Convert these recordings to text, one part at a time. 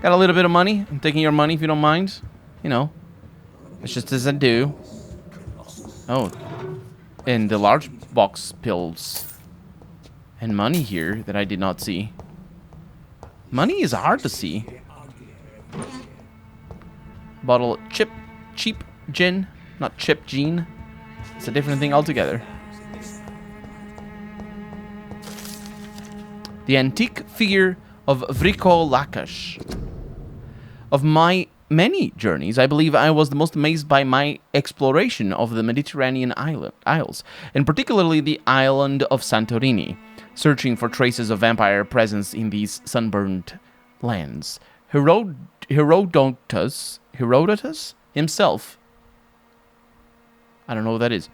Got a little bit of money. I'm taking your money if you don't mind. You know, it's just as I do. Oh, and the large box pills. And money here that I did not see. Money is hard to see. Bottle cheap gin, not chip gin. It's a different thing altogether. The antique figure of Vriko Lakash. Of my many journeys, I believe I was the most amazed by my exploration of the Mediterranean isles, and particularly the island of Santorini, searching for traces of vampire presence in these sunburned lands. Herodotus himself, I don't know what that is,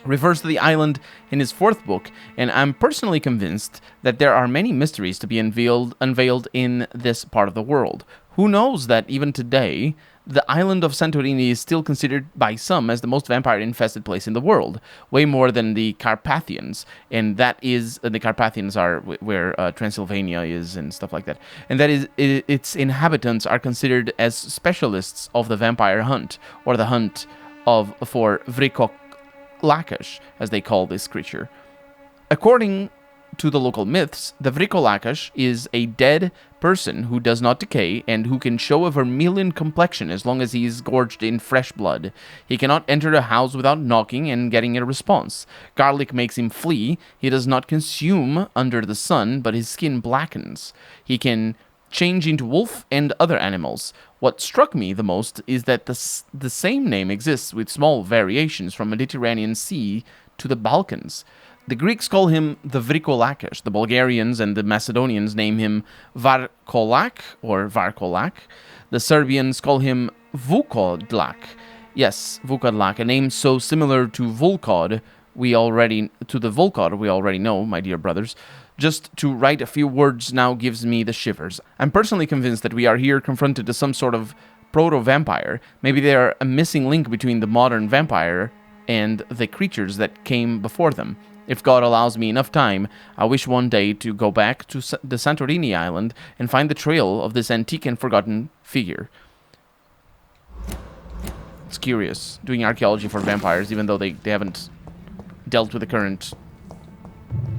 refers to the island in his 4th book, and I'm personally convinced that there are many mysteries to be unveiled in this part of the world. Who knows that even today, the island of Santorini is still considered by some as the most vampire-infested place in the world, way more than the Carpathians, and that is, the Carpathians are where Transylvania is and stuff like that, and that is, its inhabitants are considered as specialists of the vampire hunt, or the hunt for Vriko Lakash, as they call this creature. According to the local myths, the Vriko Lakash is a dead person who does not decay and who can show a vermilion complexion as long as he is gorged in fresh blood. He cannot enter a house without knocking and getting a response. Garlic makes him flee. He does not consume under the sun, but his skin blackens. He can change into wolf and other animals. What struck me the most is that the same name exists with small variations from Mediterranean Sea to the Balkans. The Greeks call him the Vriko Lakash. The Bulgarians and the Macedonians name him Varkolak or Varkolak. The Serbians call him Vukodlak. Yes, Vukodlak, a name so similar to Volkod we already know, my dear brothers. Just to write a few words now gives me the shivers. I'm personally convinced that we are here confronted to some sort of proto-vampire. Maybe they are a missing link between the modern vampire and the creatures that came before them. If God allows me enough time, I wish one day to go back to the Santorini island and find the trail of this antique and forgotten figure. It's curious, doing archaeology for vampires, even though they haven't dealt with the current...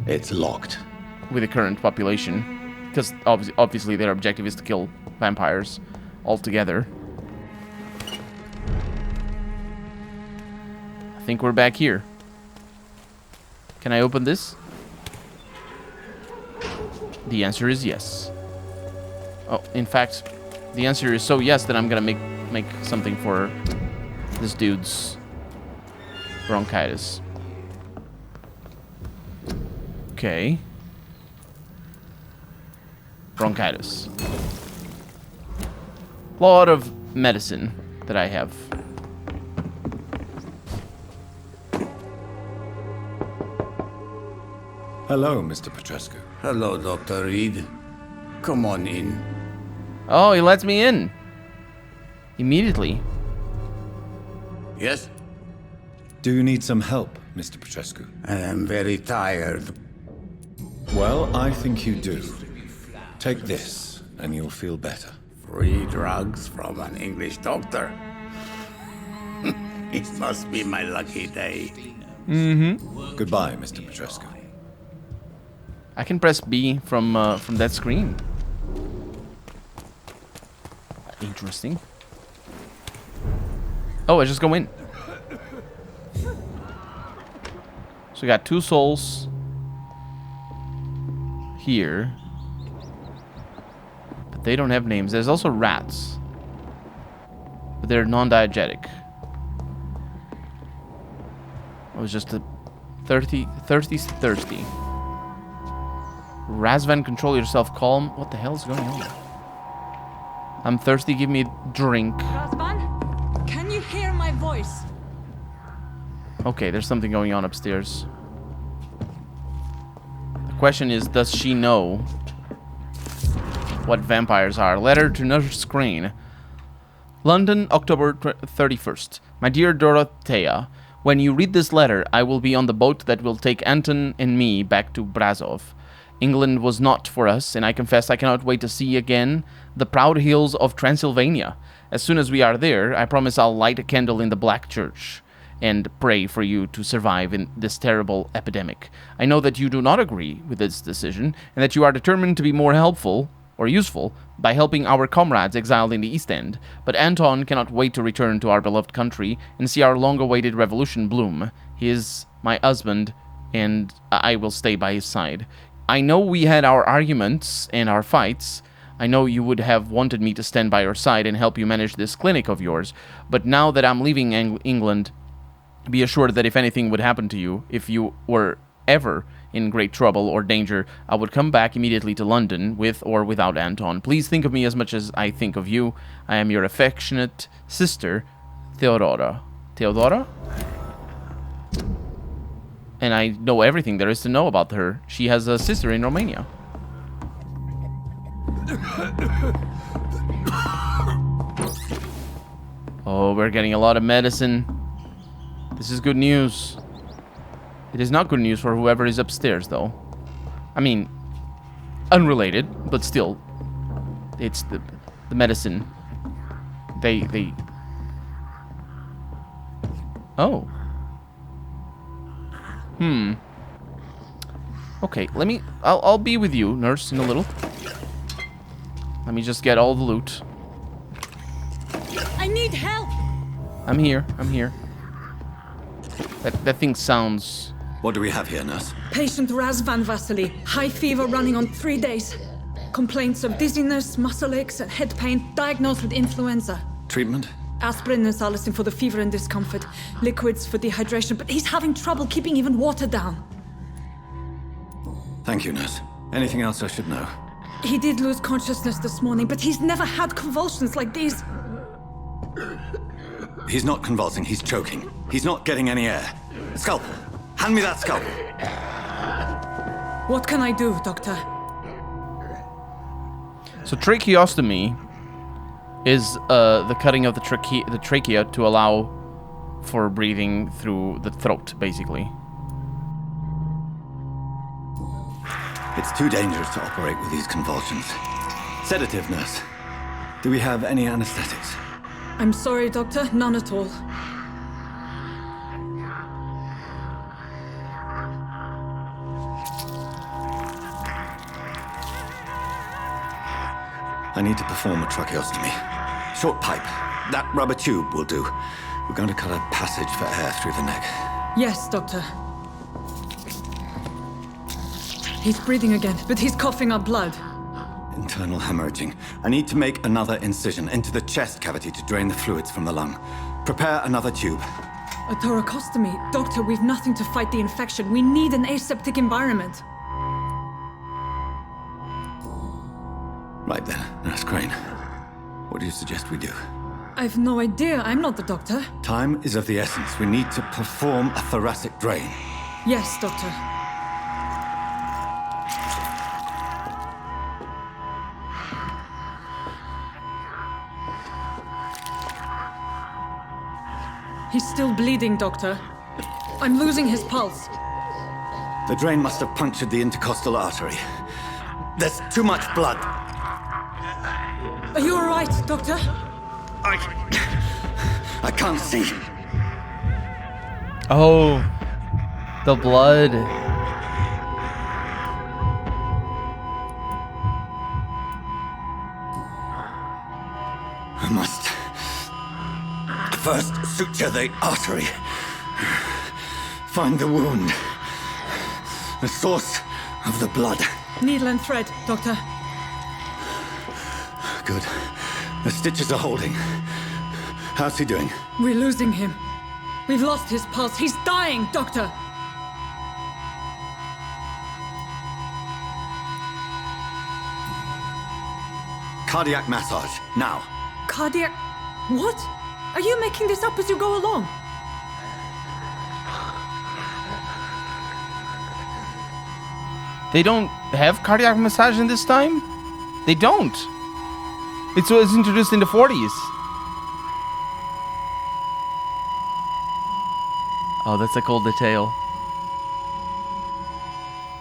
It's locked. With the current population. Because obviously their objective is to kill vampires altogether. I think we're back here. Can I open this? The answer is yes. Oh, in fact, the answer is so yes that I'm gonna make something for this dude's bronchitis. Okay. Bronchitis. Lot of medicine that I have. Hello, Mr. Petrescu. Hello, Dr. Reed. Come on in. Oh, he lets me in. Immediately. Yes? Do you need some help, Mr. Petrescu? I am very tired. Well, I think you do. Take this, and you'll feel better. Free drugs from an English doctor. It must be my lucky day. Mm-hmm. Goodbye, Mr. Petrescu. I can press B from that screen. Interesting. Oh, I just go in. So we got 2 souls here. But they don't have names. There's also rats. But they're non-diegetic. It was just a thirsty. Razvan, control yourself, calm. What the hell is going on? I'm thirsty, give me a drink. Razvan, can you hear my voice? Okay, there's something going on upstairs. The question is, does she know what vampires are? Letter to Nurse Crane. London, October 31st. My dear Dorothea, when you read this letter, I will be on the boat that will take Anton and me back to Brazov. England was not for us, and I confess I cannot wait to see again the proud hills of Transylvania. As soon as we are there, I promise I'll light a candle in the Black Church and pray for you to survive in this terrible epidemic. I know that you do not agree with this decision, and that you are determined to be more helpful or useful by helping our comrades exiled in the East End, but Anton cannot wait to return to our beloved country and see our long-awaited revolution bloom. He is my husband, and I will stay by his side. I know we had our arguments and our fights. I know you would have wanted me to stand by your side and help you manage this clinic of yours, but now that I'm leaving England, be assured that if anything would happen to you, if you were ever in great trouble or danger, I would come back immediately to London, with or without Anton. Please think of me as much as I think of you. I am your affectionate sister, Theodora. Theodora? And I know everything there is to know about her. She has a sister in Romania. Oh, we're getting a lot of medicine. This is good news. It is not good news for whoever is upstairs, though. I mean, unrelated, but still. It's the medicine. They... Oh. Okay, I'll be with you, nurse, in a little. Let me just get all the loot. I need help! I'm here. That thing sounds... What do we have here, nurse? Patient Razvan Vasily. High fever running on 3 days. Complaints of dizziness, muscle aches, and head pain. Diagnosed with influenza. Treatment? Aspirin and salicin for the fever and discomfort. Liquids for dehydration, but he's having trouble keeping even water down. Thank you, nurse. Anything else I should know? He did lose consciousness this morning, but he's never had convulsions like these. He's not convulsing, he's choking. He's not getting any air. Scalpel! Hand me that scalpel! What can I do, Doctor? So tracheostomy is the cutting of the trachea to allow for breathing through the throat, basically. It's too dangerous to operate with these convulsions. Sedative, nurse. Do we have any anesthetics? I'm sorry, Doctor. None at all. I need to perform a tracheostomy. Short pipe. That rubber tube will do. We're going to cut a passage for air through the neck. Yes, Doctor. He's breathing again, but he's coughing up blood. Internal hemorrhaging. I need to make another incision into the chest cavity to drain the fluids from the lung. Prepare another tube. A thoracostomy? Doctor, we've nothing to fight the infection. We need an aseptic environment. Right then, Nurse Crane. What do you suggest we do? I've no idea. I'm not the doctor. Time is of the essence. We need to perform a thoracic drain. Yes, Doctor. He's still bleeding, Doctor. I'm losing his pulse. The drain must have punctured the intercostal artery. There's too much blood. Are you all right, Doctor? I can't see. Oh, the blood. I must first suture the artery. Find the wound. The source of the blood. Needle and thread, Doctor. Good. The stitches are holding. How's he doing? We're losing him. We've lost his pulse. He's dying, Doctor. Cardiac massage, now. Cardiac... What? Are you making this up as you go along? They don't have cardiac massage in this time? They don't. It was introduced in the 40s. Oh, that's a cool detail.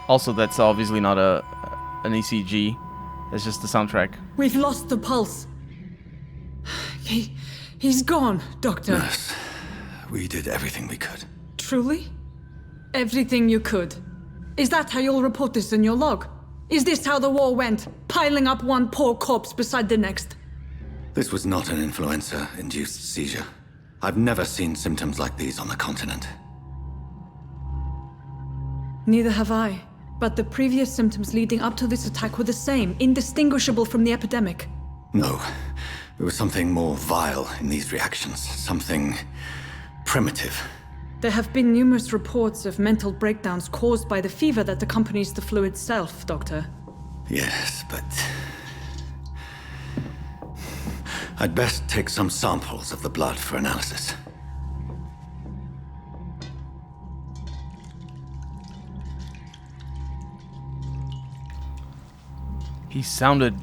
Also, that's obviously not a an ECG. It's just the soundtrack. We've lost the pulse. He's gone, Doctor. Nurse, we did everything we could. Truly? Everything you could. Is that how you'll report this in your log? Is this how the war went? Piling up one poor corpse beside the next? This was not an influenza-induced seizure. I've never seen symptoms like these on the continent. Neither have I. But the previous symptoms leading up to this attack were the same, indistinguishable from the epidemic. No. There was something more vile in these reactions. Something primitive. There have been numerous reports of mental breakdowns caused by the fever that accompanies the flu itself, Doctor. Yes, but... I'd best take some samples of the blood for analysis. He sounded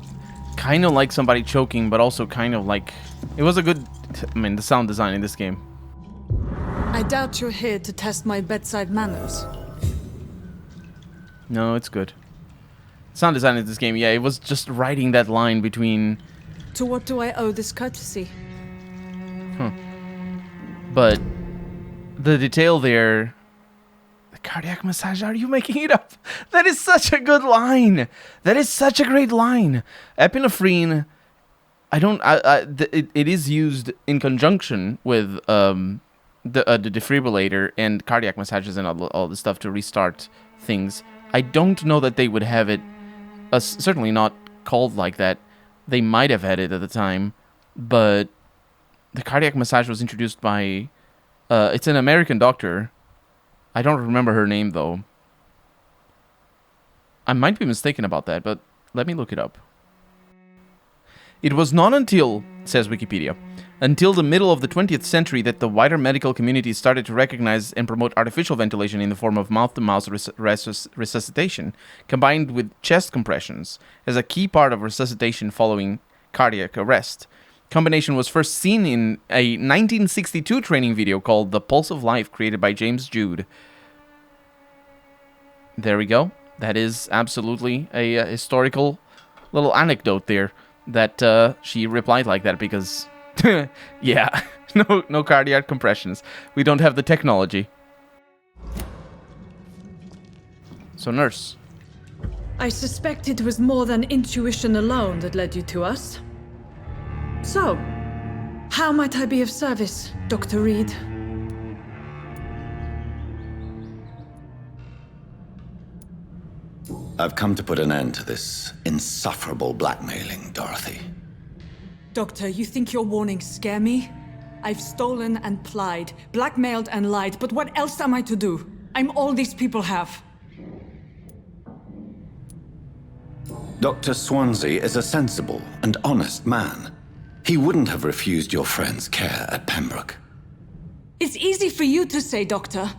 kind of like somebody choking, but also kind of like... It was a good... I mean, the sound design in this game. I doubt you're here to test my bedside manners. No, it's good. Sound design in this game, yeah, it was just writing that line between... To what do I owe this courtesy? But the detail there... The cardiac massage, are you making it up? That is such a good line. That is such a great line. Epinephrine, it is used in conjunction with the defibrillator and cardiac massages and all the stuff to restart things. I don't know that they would have it, certainly not called like that. They might have had it at the time, but the cardiac massage was introduced by, it's an American doctor. I don't remember her name, though. I might be mistaken about that, but let me look it up. It was not until, says Wikipedia, until the middle of the 20th century that the wider medical community started to recognize and promote artificial ventilation in the form of mouth-to-mouth resuscitation, combined with chest compressions, as a key part of resuscitation following cardiac arrest. Combination was first seen in a 1962 training video called The Pulse of Life, created by James Jude. There we go. That is absolutely a historical little anecdote there that she replied like that because, yeah, no cardiac compressions. We don't have the technology. So, nurse. I suspect it was more than intuition alone that led you to us. So, how might I be of service, Dr. Reed? I've come to put an end to this insufferable blackmailing, Dorothy. Doctor, you think your warnings scare me? I've stolen and plied, blackmailed and lied, but what else am I to do? I'm all these people have. Dr. Swansea is a sensible and honest man. He wouldn't have refused your friend's care at Pembroke. It's easy for you to say, Doctor.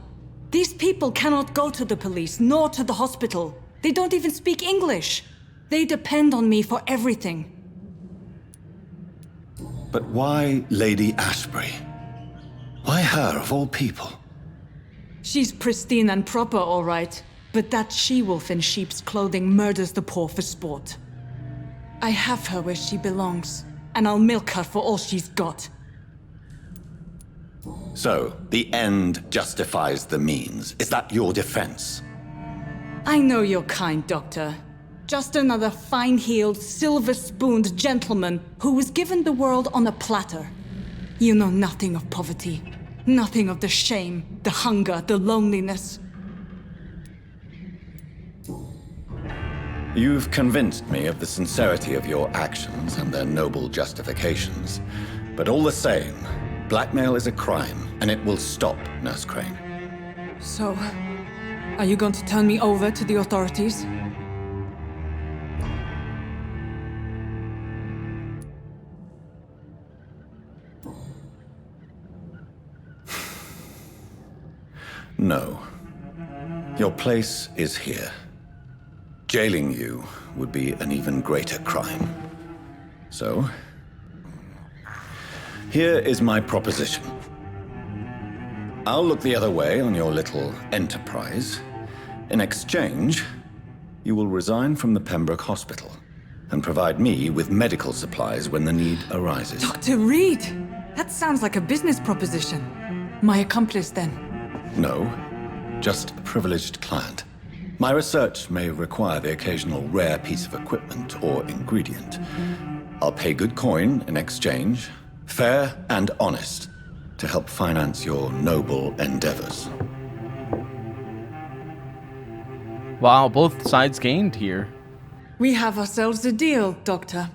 These people cannot go to the police, nor to the hospital. They don't even speak English. They depend on me for everything. But why Lady Ashbury? Why her, of all people? She's pristine and proper, all right. But that she-wolf in sheep's clothing murders the poor for sport. I have her where she belongs, and I'll milk her for all she's got. So, the end justifies the means. Is that your defense? I know you're kind, Doctor. Just another fine-heeled, silver-spooned gentleman who was given the world on a platter. You know nothing of poverty. Nothing of the shame, the hunger, the loneliness. You've convinced me of the sincerity of your actions and their noble justifications. But all the same, blackmail is a crime, and it will stop, Nurse Crane. So, are you going to turn me over to the authorities? No. Your place is here. Jailing you would be an even greater crime. So, here is my proposition. I'll look the other way on your little enterprise. In exchange, You will resign from the Pembroke Hospital and provide me with medical supplies when the need arises. Dr. Reed! That sounds like a business proposition. My accomplice, then? No, just a privileged client. My research may require the occasional rare piece of equipment or ingredient. I'll pay good coin in exchange, fair and honest, to help finance your noble endeavors. Wow, both sides gained here. We have ourselves a deal, Doctor.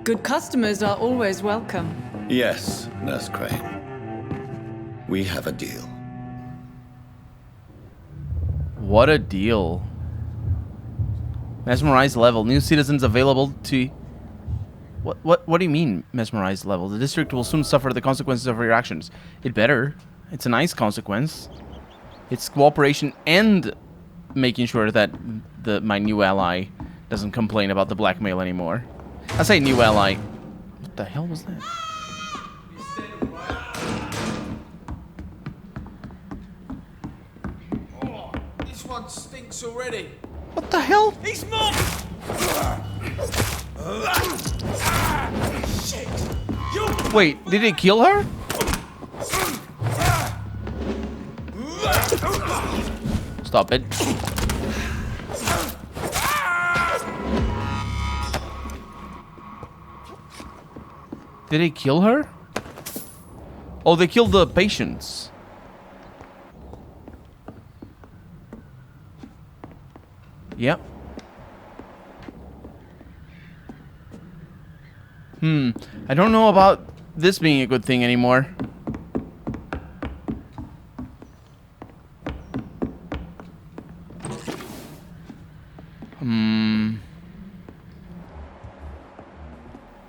Good customers are always welcome. Yes, Nurse Crane. We have a deal. What a deal. Mesmerized level. New citizens available to... What do you mean, mesmerized level? The district will soon suffer the consequences of your actions. It better. It's a nice consequence. It's cooperation and making sure that my new ally doesn't complain about the blackmail anymore. I say new ally. What the hell was that? Oh, this one stinks already. What the hell? He's mine! Shit! You... Wait, did it kill her? Stop it. Did they kill her? Oh, they killed the patients. Yep. I don't know about this being a good thing anymore.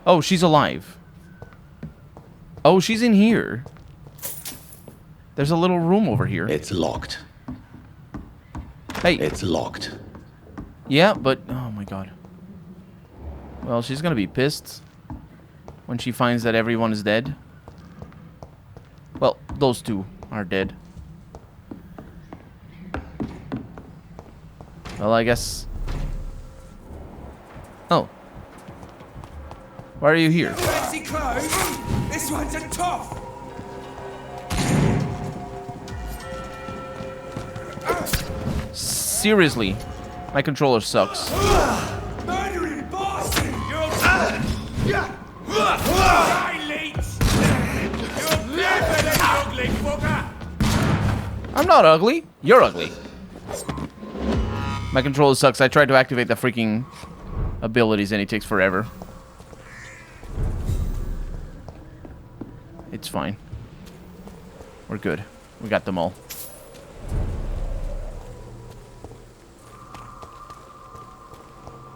Oh, she's alive. Oh, she's in here. There's a little room over here. It's locked. Hey. It's locked. Yeah, but... Oh, my God. Well, she's gonna be pissed when she finds that everyone is dead. Well, those two are dead. Well, I guess... Oh. Why are you here? Fancy clothes? This one's a toff! Seriously, my controller sucks. Murdering bastard! You're violent! You're clever, you ugly fucker! I'm not ugly. You're ugly. My controller sucks. I tried to activate the freaking abilities and it takes forever. It's fine. We're good. We got them all.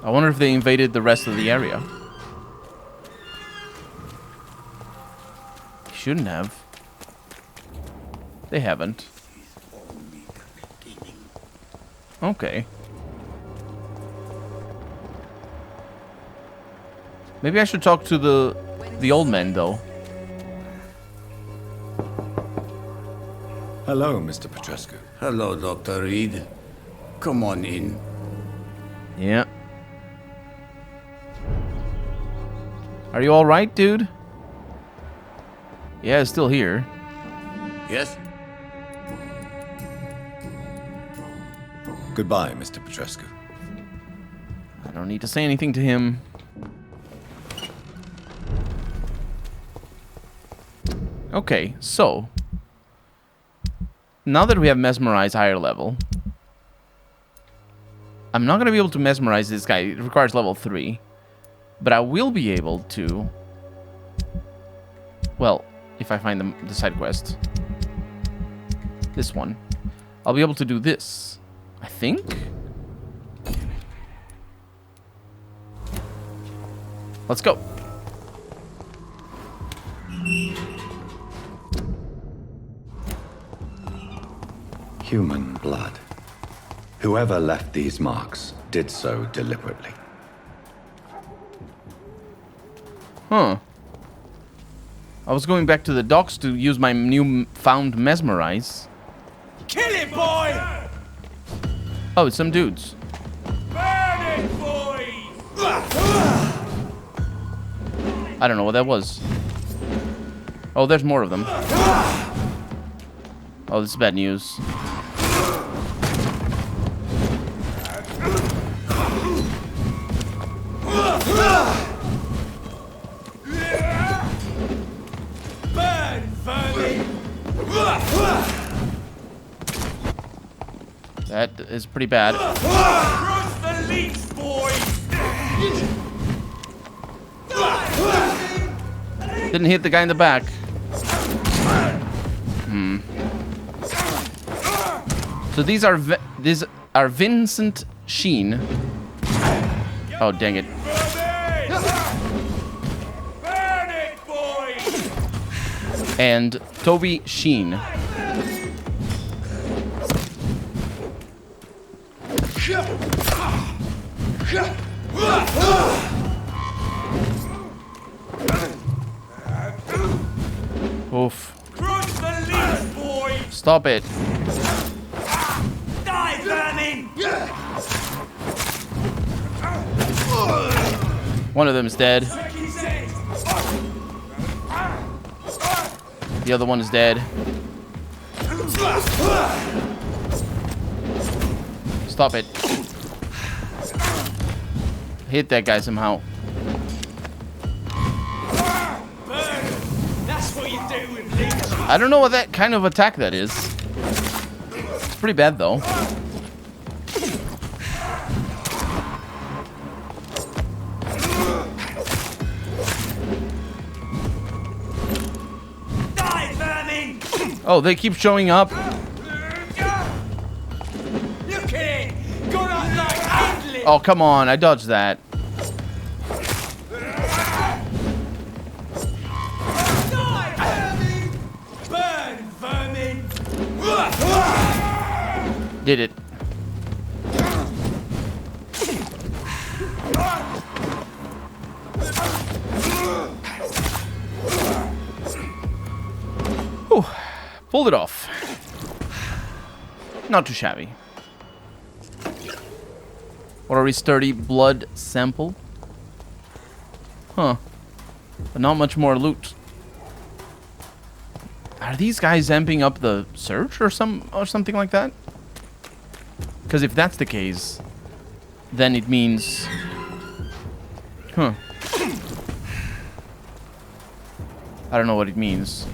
I wonder if they invaded the rest of the area. Shouldn't have. They haven't. Okay. Maybe I should talk to the old man, though. Hello, Mr. Petrescu. Hello, Dr. Reed. Come on in. Yeah. Are you all right, dude? Yeah, it's still here. Yes? Goodbye, Mr. Petrescu. I don't need to say anything to him. Okay, so now that we have mesmerized higher level, I'm not going to be able to mesmerize this guy. It requires level 3. But I will be able to... Well, if I find the side quest. This one. I'll be able to do this. I think? Let's go. Human blood. Whoever left these marks did so deliberately. Huh. I was going back to the docks to use my new found mesmerize. Kill him, boy! Oh, it's some dudes. Burn it, boys! I don't know what that was. Oh, there's more of them. Oh, this is bad news. Burn, vermin! That is pretty bad. Cross the leech, boys! Didn't hit the guy in the back. So these are Vincent Sheen. Oh, dang it. Burn it, boys! And Toby Sheen. Oof. Cross the leech, boys! Stop it. Die, vermin! One of them is dead. The other one is dead. Stop it. Hit that guy somehow. That's what you do with leeches. I don't know what that kind of attack that is. It's pretty bad though. Die, vermin! Oh, they keep showing up. Look at it! Gone up like Idley! Oh, come on. I dodged that. Die, vermin! Burn, vermin! Did it. Whew. Pulled it off. Not too shabby. What are we? Sturdy blood sample? Huh. But not much more loot. Are these guys amping up the search or something like that? Because if that's the case, then it means... Huh. I don't know what it means.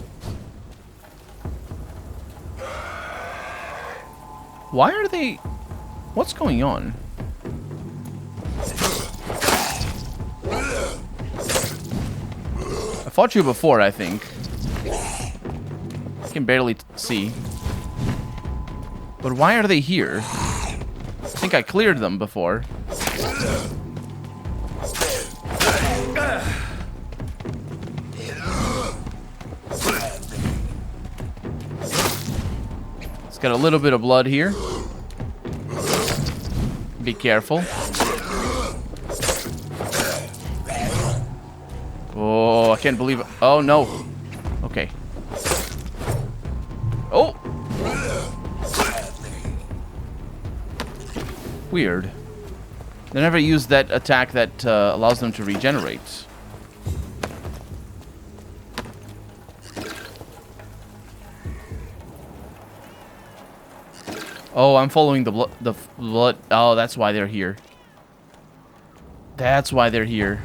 Why are they... What's going on? I fought you before, I think. I can barely see. But why are they here? I think I cleared them before. It's got a little bit of blood here. Be careful. Oh, I can't believe it. Oh, no. Okay. Oh! Weird. They never use that attack that allows them to regenerate. Oh, I'm following the blood. Oh, that's why they're here. That's why they're here.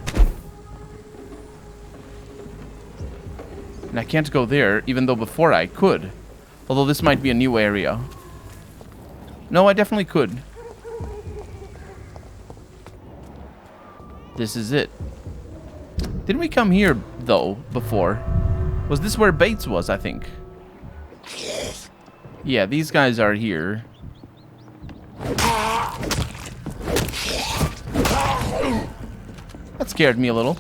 And I can't go there, even though before I could. Although this might be a new area. No, I definitely could. This is it. Didn't we come here, though, before? Was this where Bates was, I think? Yeah, these guys are here. That scared me a little.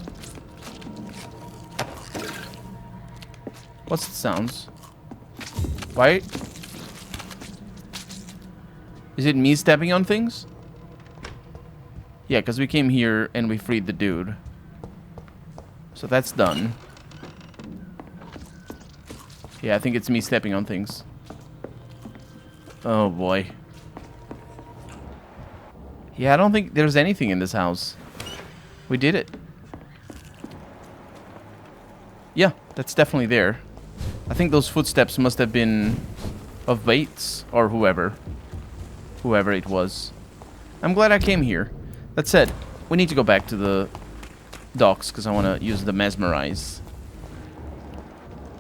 What's the sounds? Why? Is it me stepping on things? Yeah, because we came here and we freed the dude. So that's done. Yeah, I think it's me stepping on things. Oh boy. Yeah, I don't think there's anything in this house. We did it. Yeah, that's definitely there. I think those footsteps must have been of Bates or whoever. Whoever it was. I'm glad I came here. That said, we need to go back to the docks because I want to use the mesmerize.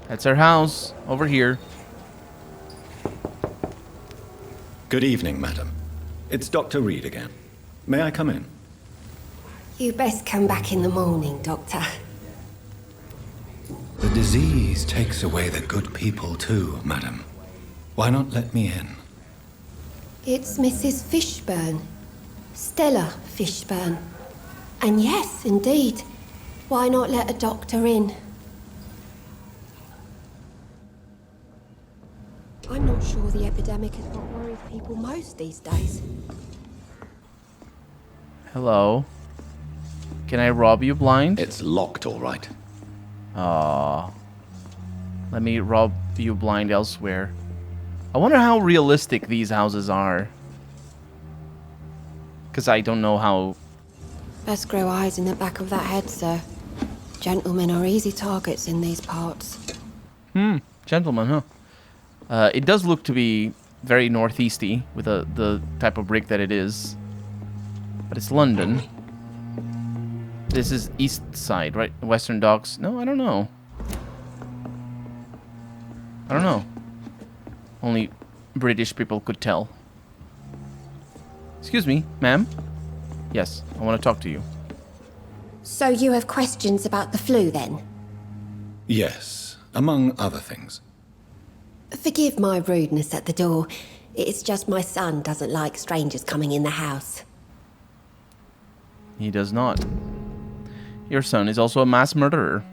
That's our house over here. Good evening, madam. It's Dr. Reed again. May I come in? You best come back in the morning, Doctor. The disease takes away the good people too, madam. Why not let me in? It's Mrs. Fishburne. Stella Fishburne. And yes, indeed. Why not let a doctor in? I'm not sure the epidemic is what worries people most these days. Hello. Can I rob you blind? It's locked, all right. Aww. Let me rob you blind elsewhere. I wonder how realistic these houses are. Because I don't know how... Best grow eyes in the back of that head, sir. Gentlemen are easy targets in these parts. Gentlemen, huh? It does look to be very northeasty with the type of brick that it is. But it's London. This is east side, right? Western Docks. No, I don't know. I don't know. Only British people could tell. Excuse me, ma'am. Yes, I want to talk to you. So you have questions about the flu, then? Yes, among other things. Forgive my rudeness at the door. It's just my son doesn't like strangers coming in the house. He does not. Your son is also a mass murderer.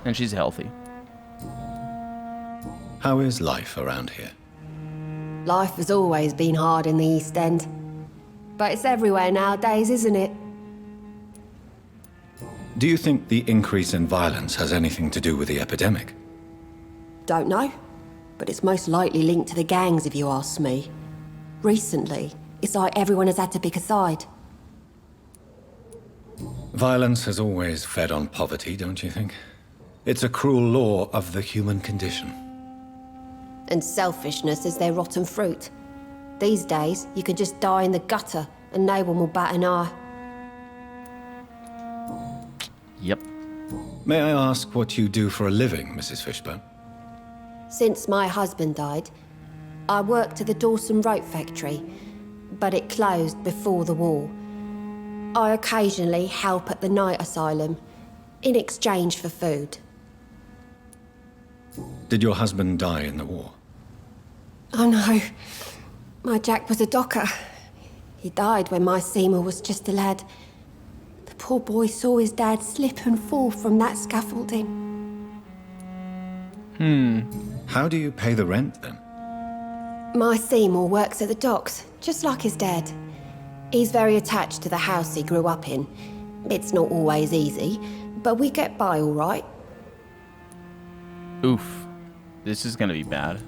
And she's healthy. How is life around here? Life has always been hard in the East End. But it's everywhere nowadays, isn't it? Do you think the increase in violence has anything to do with the epidemic? Don't know. But it's most likely linked to the gangs, if you ask me. Recently, it's like everyone has had to pick a side. Violence has always fed on poverty, don't you think? It's a cruel law of the human condition. And selfishness is their rotten fruit. These days, you can just die in the gutter and no one will bat an eye. Yep. May I ask what you do for a living, Mrs. Fishburne? Since my husband died, I worked at the Dawson Rope factory, but it closed before the war. I occasionally help at the night asylum, in exchange for food. Did your husband die in the war? Oh no, my Jack was a docker. He died when my Seymour was just a lad. The poor boy saw his dad slip and fall from that scaffolding. How do you pay the rent, then? My Seymour works at the docks, just like his dad. He's very attached to the house he grew up in. It's not always easy, but we get by all right. Oof. This is gonna be bad.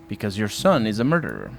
Because your son is a murderer.